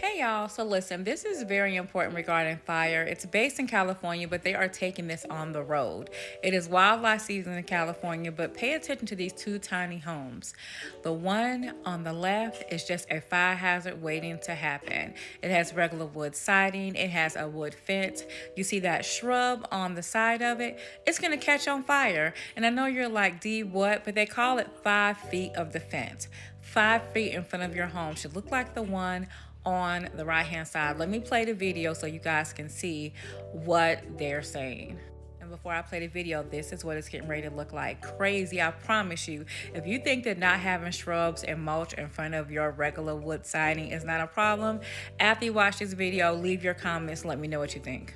Hey y'all, so listen, this is very important regarding fire. It's based in California, but they are taking this on the road. It is wildlife season in California, but pay attention to these two tiny homes. The one on the left is just a fire hazard waiting to happen. It has regular wood siding, it has a wood fence. You see that shrub on the side of it? It's gonna catch on fire. And I know you're like, D, what? But they call it 5 feet of the fence. 5 feet in front of your home should look like the one on the right hand side. Let me play the video so you guys can see what they're saying. And before I play the video, this is what it's getting ready to look like. Crazy, I promise you. If you think that not having shrubs and mulch in front of your regular wood siding is not a problem, after you watch this video, leave your comments, let me know what you think.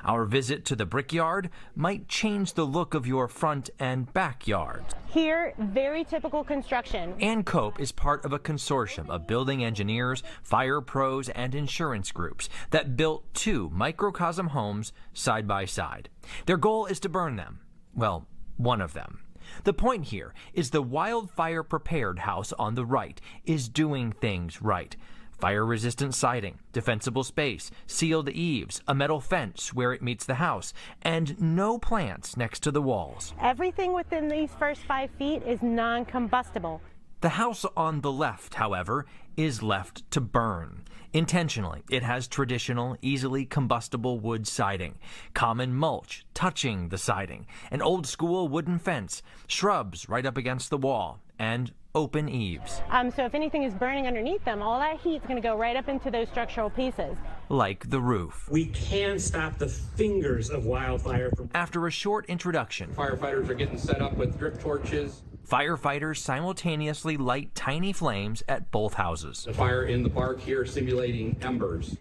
Our visit to the Brickyard might change the look of your front and backyard. Here, very typical construction. Ann Cope is part of a consortium of building engineers, fire pros, and insurance groups that built two microcosm homes side by side. Their goal is to burn them. Well, one of them. The point here is the wildfire prepared house on the right is doing things right. Fire-resistant siding, defensible space, sealed eaves, a metal fence where it meets the house, and no plants next to the walls. Everything within these first 5 feet is non-combustible. The house on the left, however, is left to burn. Intentionally, it has traditional, easily combustible wood siding, common mulch touching the siding, an old-school wooden fence, shrubs right up against the wall, and open eaves. So if anything is burning underneath them, all that heat is going to go right up into those structural pieces. Like the roof. We can stop the fingers of wildfire from... After a short introduction, Firefighters are getting set up with drip torches. Firefighters simultaneously light tiny flames at both houses. The fire in the bark here simulating embers.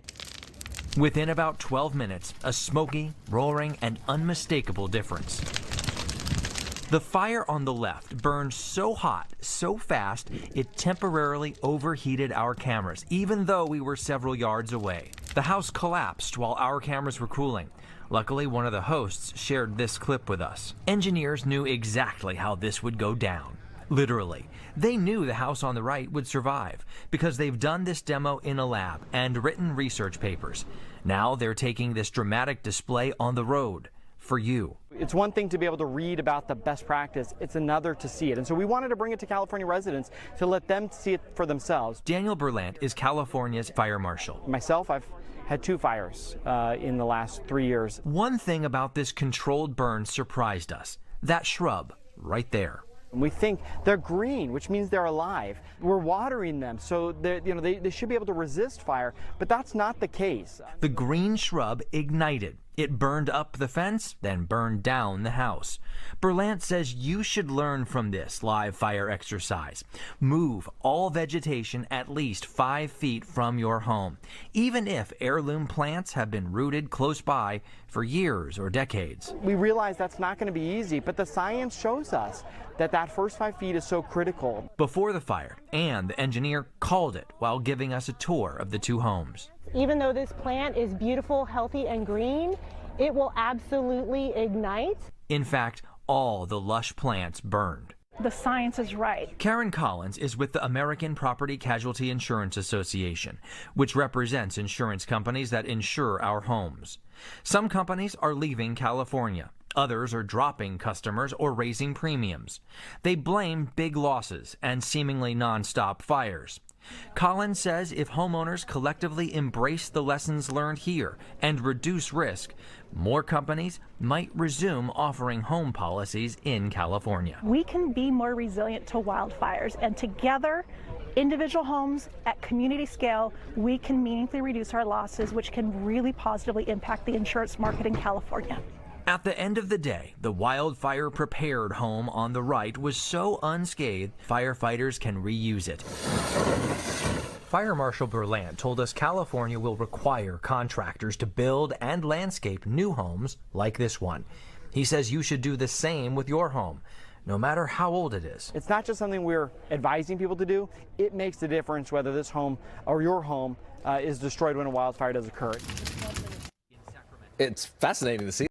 Within about 12 minutes, a smoky, roaring, and unmistakable difference. The fire on the left burned so hot, so fast, it temporarily overheated our cameras, even though we were several yards away. The house collapsed while our cameras were cooling. Luckily, one of the hosts shared this clip with us. Engineers knew exactly how this would go down. Literally. They knew the house on the right would survive because they've done this demo in a lab and written research papers. Now they're taking this dramatic display on the road for you. It's one thing to be able to read about the best practice, it's another to see it. And so we wanted to bring it to California residents to let them see it for themselves. Daniel Berlant is California's fire marshal. Myself, I've had 2 fires in the last 3 years. One thing about this controlled burn surprised us. That shrub right there. We think they're green, which means they're alive. We're watering them, so they should be able to resist fire, but that's not the case. The green shrub ignited. It burned up the fence, then burned down the house. Berlant says you should learn from this live fire exercise. Move all vegetation at least 5 feet from your home, even if heirloom plants have been rooted close by for years or decades. We realize that's not going to be easy, but the science shows us that first 5 feet is so critical. Before the fire, Ann, the engineer, called it while giving us a tour of the 2 homes. Even though this plant is beautiful, healthy, and green, it will absolutely ignite. In fact, all the lush plants burned. The science is right. Karen Collins is with the American Property Casualty Insurance Association, which represents insurance companies that insure our homes. Some companies are leaving California. Others are dropping customers or raising premiums. They blame big losses and seemingly nonstop fires. Collins says if homeowners collectively embrace the lessons learned here and reduce risk, more companies might resume offering home policies in California. We can be more resilient to wildfires, and together, individual homes at community scale, we can meaningfully reduce our losses, which can really positively impact the insurance market in California. At the end of the day, the wildfire prepared home on the right was so unscathed, firefighters can reuse it. Fire Marshal Berlant told us California will require contractors to build and landscape new homes like this one. He says you should do the same with your home, no matter how old it is. It's not just something we're advising people to do. It makes a difference whether this home or your home is destroyed when a wildfire does occur. It's fascinating to see.